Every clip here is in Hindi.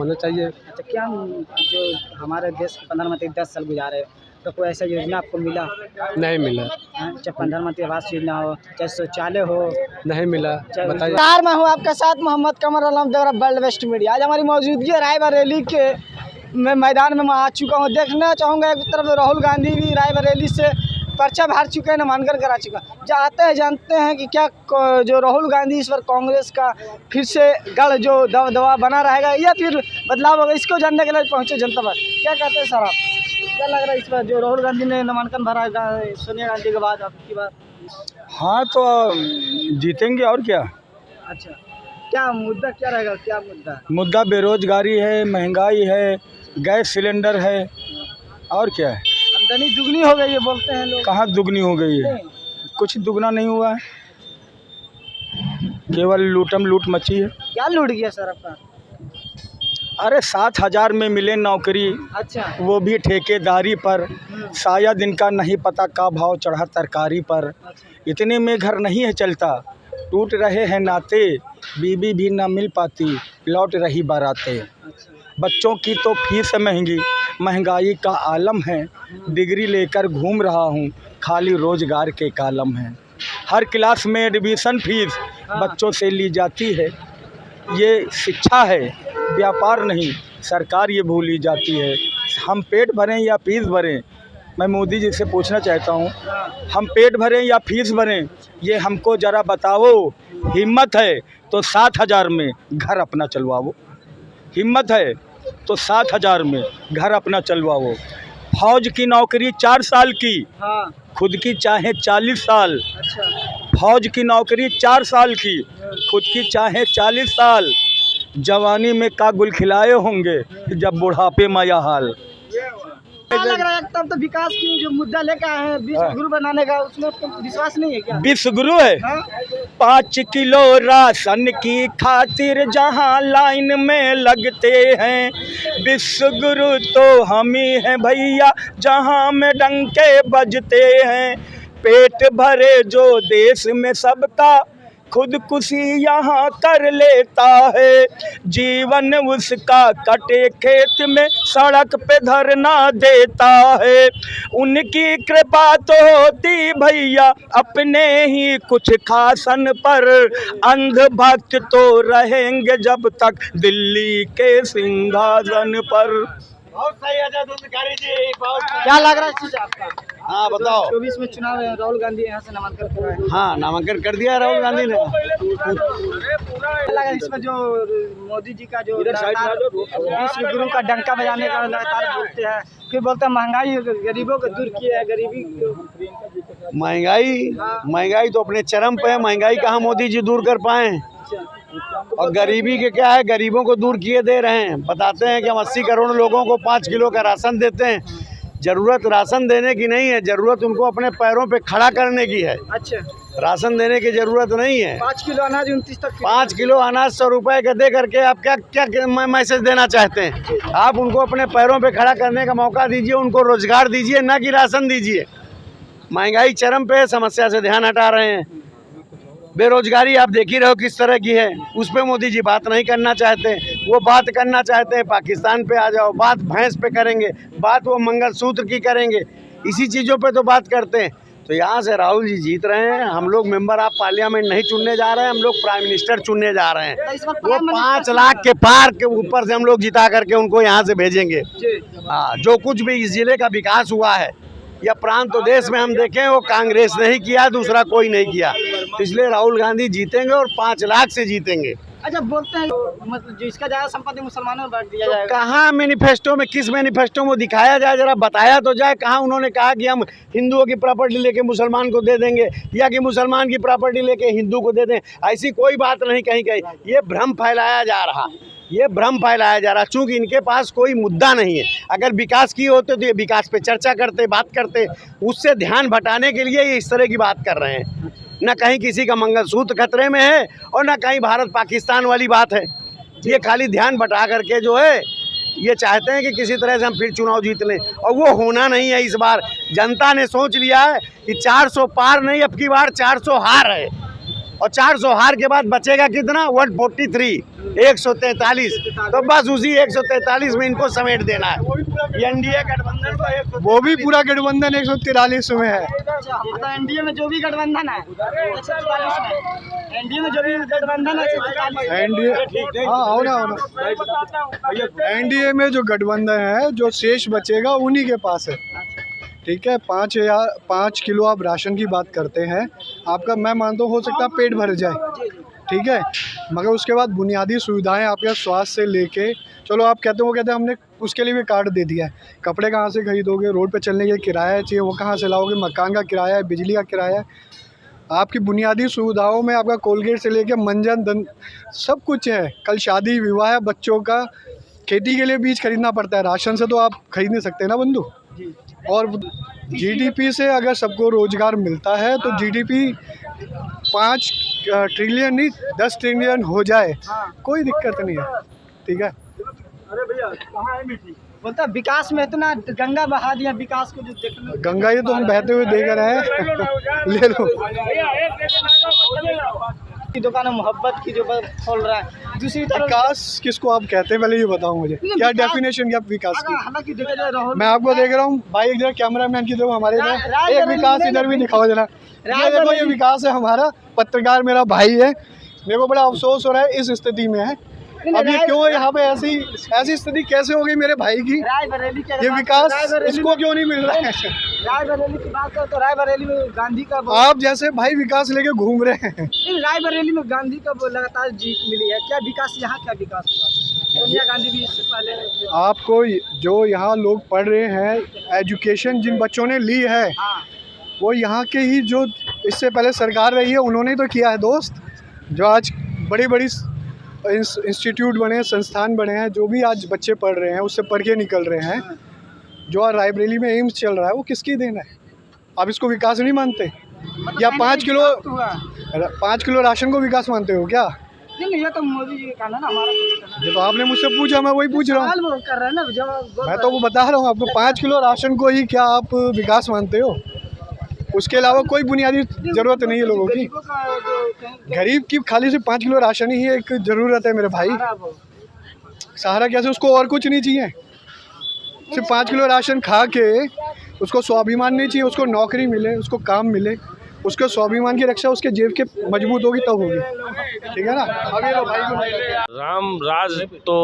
होना चाहिए। अच्छा, क्या जो हमारे देश के प्रधानमंत्री 10 साल गुजारे, तो कोई ऐसा योजना आपको मिला? नहीं मिला। चाहे प्रधानमंत्री आवास योजना हो, चाहे शौचालय हो, नहीं मिला, बताइए। नमस्कार, मैं हूँ आपके साथ मोहम्मद कमर आलम देवरा वर्ल्ड वेस्ट मीडिया। आज हमारी मौजूदगी है रायबरेली के मैदान में मैं आ चुका हूँ। देखना चाहूँगा एक तरफ राहुल गांधी भी रायबरेली से पर्चा भर चुके हैं, नामांकन करा चुका। जानते हैं कि क्या जो राहुल गांधी इस बार कांग्रेस का फिर से गढ़ जो दबदबा बना रहेगा या फिर बदलाव होगा, इसको जानने के लिए पहुँचे जनता पर। क्या कहते हैं सर आप, क्या लग रहा है इस बार जो राहुल गांधी ने नामांकन भरा सोनिया गांधी के बाद आपकी बार? हाँ तो जीतेंगे और क्या। अच्छा, क्या मुद्दा क्या रहेगा, क्या मुद्दा बेरोजगारी है, महंगाई है, गैस सिलेंडर है, और क्या है। आमदनी दुगनी हो गई है बोलते हैं लोग। कहाँ दुगनी हो गई है, कुछ दुगना नहीं हुआ है, केवल लूटम लूट मची है। क्या लूट गया सर आपका? अरे 7,000 में मिले नौकरी, अच्छा, वो भी ठेकेदारी पर। शायद इनका नहीं पता का भाव चढ़ा तरकारी पर। इतने में घर नहीं है चलता, टूट रहे हैं नाते, बीबी भी ना मिल पाती, लौट रही बारातें। बच्चों की तो फीस महंगी, महंगाई का आलम है, डिग्री लेकर घूम रहा हूँ, खाली रोजगार के कालम है। हर क्लास में एडमिशन फीस बच्चों से ली जाती है, ये शिक्षा है व्यापार नहीं, सरकार ये भूली जाती है। हम पेट भरें या फीस भरें, मैं मोदी जी से पूछना चाहता हूँ, हम पेट भरें या फीस भरें, ये हमको ज़रा बताओ। हिम्मत है तो 7,000 में घर अपना चलवाओ, हिम्मत है तो 7,000 में घर अपना चलवाओ। फौज की नौकरी 4 साल की, खुद की चाहे 40 साल। फौज की नौकरी 4 साल की, खुद की चाहे 40 साल। जवानी में का गुल खिलाए होंगे, जब बुढ़ापे में यह हाल। क्या लग रहा है तब तो विकास की जो मुद्दा लेकर आए हैं विश्व गुरु बनाने का, उसमें विश्वास नहीं है क्या? विश्व गुरु है। 5 किलो राशन की खातिर जहां लाइन में लगते हैं, विश्व गुरु तो हम ही हैं भैया, जहां में डंके बजते हैं। पेट भरे जो देश में सबका, खुदकुशी यहाँ कर लेता है। जीवन उसका कटे खेत में, सड़क पे धरना देता है। उनकी कृपा तो होती भैया अपने ही कुछ खासन पर, अंधभक्त तो रहेंगे जब तक दिल्ली के सिंहासन पर। बहुत सही है जी, क्या लग रहा है चीज आपका? हाँ बताओ। 24 में चुनाव है, राहुल गांधी यहाँ से नामांकन कर रहे हैं। हाँ नामांकन कर दिया राहुल गांधी ने। क्या लगा इसमें जो मोदी जी का जो विश्व गुरु का डंका बजाने का लगातार बोलते हैं, फिर बोलते हैं महंगाई गरीबों को दूर किया है, गरीबी महंगाई तो अपने चरम पे है। महंगाई कहाँ मोदी जी दूर कर पाए, और गरीबी के क्या है, गरीबों को दूर किए दे रहे हैं। बताते हैं कि हम 80 करोड़ लोगों को 5 किलो का राशन देते हैं। ज़रूरत राशन देने की नहीं है, ज़रूरत उनको अपने पैरों पे खड़ा करने की है। अच्छा, राशन देने की ज़रूरत नहीं है। 5 किलो अनाज 29 तक, 5 किलो अनाज 100 रुपए का दे करके आप क्या मैसेज देना चाहते हैं? आप उनको अपने पैरों पे खड़ा करने का मौका दीजिए, उनको रोजगार दीजिए, ना कि राशन दीजिए। महंगाई चरम पे, समस्या से ध्यान हटा रहे हैं। बेरोजगारी आप देख ही रहे हो किस तरह की है, उस पर मोदी जी बात नहीं करना चाहते। वो बात करना चाहते हैं पाकिस्तान पे आ जाओ, बात भैंस पे करेंगे, बात वो मंगलसूत्र की करेंगे, इसी चीज़ों पे तो बात करते हैं। तो यहाँ से राहुल जी जीत रहे हैं। हम लोग मेंबर ऑफ पार्लियामेंट नहीं चुनने जा रहे हैं, हम लोग प्राइम मिनिस्टर चुनने जा रहे हैं। वो 5 लाख के पार के ऊपर से हम लोग जिता करके उनको यहाँ से भेजेंगे। हाँ, जो कुछ भी इस जिले का विकास हुआ है या प्रांत तो देश में हम देखें, वो कांग्रेस नहीं किया, दूसरा कोई नहीं किया। तो इसलिए राहुल गांधी जीतेंगे और 5 लाख से जीतेंगे। अच्छा, बोलते हैं मतलब जिसका ज़्यादा संपत्ति मुसलमानों में बांट दिया जाएगा। कहाँ मैनिफेस्टो में, किस मैनिफेस्टो में दिखाया जाए, जरा बताया तो जाए। कहाँ उन्होंने कहा कि हम हिंदुओं की प्रॉपर्टी लेके मुसलमान को दे देंगे, या कि मुसलमान की प्रॉपर्टी लेके हिंदू को दे दें? ऐसी कोई बात नहीं कहीं कहीं। ये भ्रम फैलाया जा रहा, ये भ्रम फैलाया जा रहा, चूँकि इनके पास कोई मुद्दा नहीं है। अगर विकास किए होते तो ये विकास पे चर्चा करते, बात करते। उससे ध्यान भटाने के लिए ये इस तरह की बात कर रहे हैं। न कहीं किसी का मंगलसूत्र खतरे में है, और न कहीं भारत पाकिस्तान वाली बात है। ये खाली ध्यान भटा करके जो है, ये चाहते हैं कि किसी तरह से हम फिर चुनाव जीत लें, और वो होना नहीं है। इस बार जनता ने सोच लिया है कि 400 पार नहीं, अब की बार 400 हार है। और 400 हार के बाद बचेगा कितना 143 143। तो बस उसी 143 में इनको समेट देना है। ये एनडीए गठबंधन को वो भी पूरा गठबंधन 143 में है। मतलब एनडीए में जो भी गठबंधन है 144 में, एनडीए में जो भी गठबंधन है 144। एनडीए हाँ होना होना एनडीए में जो गठबंधन है जो शेष बचेगा उन्हीं के पास है। ठीक है, 5 किलो आप राशन की बात करते हैं, आपका मैं मानता हूँ हो सकता है पेट भर जाए, ठीक है, मगर उसके बाद बुनियादी सुविधाएं आपके स्वास्थ्य से लेके, चलो आप कहते हो, वो कहते हैं हमने उसके लिए भी कार्ड दे दिया है, कपड़े कहाँ से खरीदोगे, रोड पे चलने के लिए किराया चाहिए वो कहाँ से लाओगे, मकान का किराया है, बिजली का किराया है, आपकी बुनियादी सुविधाओं में आपका कोलगेट से लेके मंजन दंत सब कुछ है। कल शादी विवाह है बच्चों का, खेती के लिए बीज खरीदना पड़ता है, राशन से तो आप खरीद नहीं सकते ना बंधु। और जीडीपी से अगर सबको रोजगार मिलता है तो जीडीपी 5 ट्रिलियन नहीं 10 ट्रिलियन हो जाए, कोई दिक्कत नहीं है, ठीक है। बोलता विकास में इतना गंगा बहा दिया, विकास को जो देख लो, गंगा ये तो हम बहते हुए देख रहे हैं ले लो। की दुकान मोहब्बत की जो खोल रहा है, दूसरी तरफ विकास किसको आप कहते हैं पहले ये बताओ मुझे, क्या डेफिनेशन क्या विकास की। हालांकि देखा जाए राहुल, मैं आपको देख रहा हूँ भाई, एक जरा कैमरामैन की देखो हमारे इधर, एक विकास इधर भी दिखाओ जरा, ये देखो ये विकास है हमारा, पत्रकार मेरा भाई है, मेरे को बड़ा अफसोस हो रहा है इस स्थिति में है। अब ये क्यों यहाँ पे ऐसी स्थिति कैसे हो गई मेरे भाई की, रायबरेली के ये विकास इसको क्यों नहीं मिल रहा है। रायबरेली की बात करो तो रायबरेली में गांधी का आप जैसे भाई विकास लेके घूम रहे हैं, रायबरेली में गांधी का लगातार जीत मिली है, क्या विकास यहाँ क्या विकास हुआ, सोनिया गांधी भी इससे पहले। आपको जो यहाँ लोग पढ़ रहे हैं, एजुकेशन जिन बच्चों ने ली है वो यहाँ के ही जो इससे पहले सरकार रही है उन्होंने तो किया है दोस्त, जो आज बड़ी बड़ी इंस्टीट्यूट बने हैं, संस्थान बने हैं, जो भी आज बच्चे पढ़ रहे हैं उससे पढ़ के निकल रहे हैं, जो आज रायबरेली में एम्स चल रहा है वो किसकी देन है। आप इसको विकास नहीं मानते, या 5 किलो राशन को विकास मानते हो क्या। नहीं, ये तो मोदी जी का ना हमारा, ये तो आपने मुझसे पूछा, मैं वही पूछ रहा हूँ, कर रहे हैं ना जवाब, मैं तो वो बता रहा हूँ आपको, 5 किलो राशन को ही क्या आप विकास मानते हो, उसके अलावा कोई बुनियादी ज़रूरत नहीं है लोगों की। गरीब की खाली सिर्फ 5 किलो राशन ही एक ज़रूरत है मेरे भाई, सहारा कैसे, उसको और कुछ नहीं चाहिए, सिर्फ 5 किलो राशन खा के उसको स्वाभिमान नहीं चाहिए, उसको नौकरी मिले, उसको काम मिले, उसके स्वाभिमान की रक्षा उसके जेब के मजबूत होगी तब होगी, ठीक है ना। अभी भाई को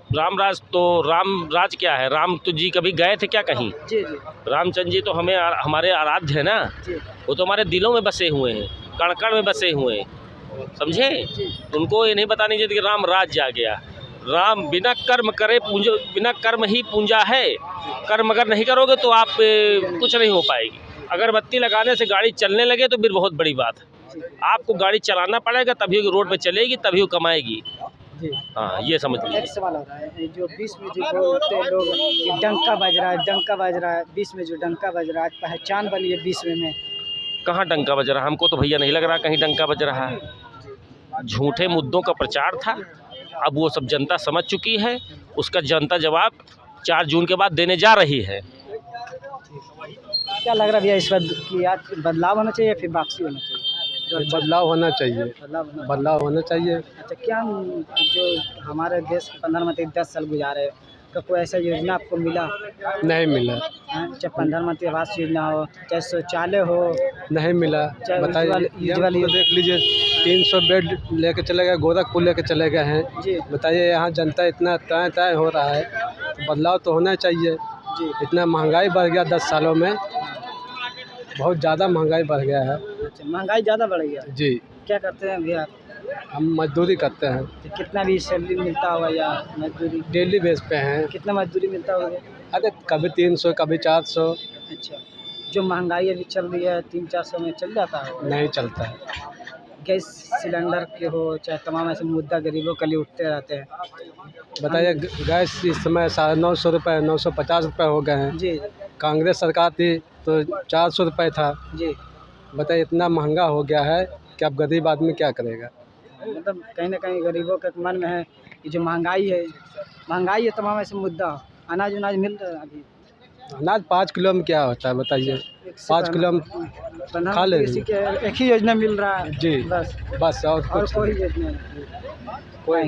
राम राज क्या है, राम तो जी कभी गए थे क्या कहीं। जी जी रामचंद्र जी तो हमारे आराध्य है ना, वो तो हमारे दिलों में बसे हुए हैं, कण कण में बसे हुए हैं, समझे। उनको ये नहीं बतानी चाहिए कि राम राज जा गया। राम बिना कर्म करे पूंजा, बिना कर्म ही पूंजा है, कर्म अगर नहीं करोगे तो आप कुछ नहीं हो पाएगी। अगरबत्ती लगाने से गाड़ी चलने लगे तो फिर बहुत बड़ी बात है, आपको गाड़ी चलाना पड़ेगा तभी रोड पे चलेगी, तभी वो कमाएगी। हाँ ये समझ लीजिए। एक सवाल हो रहा है, जो बीच में जो बोलते हैं लोग कि डंका बज रहा है, डंका बज रहा है, बीच में जो डंका बज रहा है, पहचान बनी है बीच में कहाँ डंका बज रहा है, हमको तो भैया नहीं लग रहा कहीं डंका बज रहा है। झूठे मुद्दों का प्रचार था, अब वो सब जनता समझ चुकी है, उसका जनता जवाब 4 जून के बाद देने जा रही है। क्या लग रहा है भैया इस बार कि आज बदलाव होना चाहिए या फिर वापसी होना चाहिए। बदलाव होना चाहिए, बदलाव होना चाहिए। अच्छा, क्या जो हमारे देश के प्रधानमंत्री 10 साल गुजारे, तो कोई ऐसा योजना आपको मिला? नहीं मिला। चाहे प्रधानमंत्री आवास योजना हो, चाहे शौचालय हो, नहीं मिला। बताइए, देख लीजिए 300 बेड लेके चले गए, गोरखपुर लेके चले गए हैं जी। बताइए यहाँ जनता इतना तय हो रहा है, तो बदलाव तो होना चाहिए जी। इतना महंगाई बढ़ गया 10 सालों में, बहुत ज़्यादा महंगाई बढ़ गया है। अच्छा, महंगाई ज़्यादा बढ़ गया जी। क्या करते हैं भैया? हम मजदूरी करते हैं। तो कितना भी सैलरी मिलता होगा या मजदूरी? डेली बेस पे हैं। कितना मजदूरी मिलता होगा? अरे कभी 300 कभी 400। अच्छा, जो महंगाई अभी चल रही है 300-400 में चल जाता है? नहीं चलता है। गैस सिलेंडर के हो चाहे तमाम ऐसे मुद्दा गरीबों के लिए उठते रहते हैं। बताइए, गैस इस समय 950 रुपये 950 रुपये हो गए हैं जी। कांग्रेस सरकार थी तो 400 रुपये था जी। बताइए इतना महंगा हो गया है कि अब गरीब आदमी क्या करेगा। मतलब कहीं ना कहीं गरीबों के मन में है कि जो महंगाई है तमाम ऐसे मुद्दा, अनाज मिल रहा है अभी अनाज 5 किलो में क्या होता है बताइए? 5 किलो में खा ले एक ही योजना मिल रहा है जी, बस बस और और कुछ कोई नहीं। योजना नहीं। कोई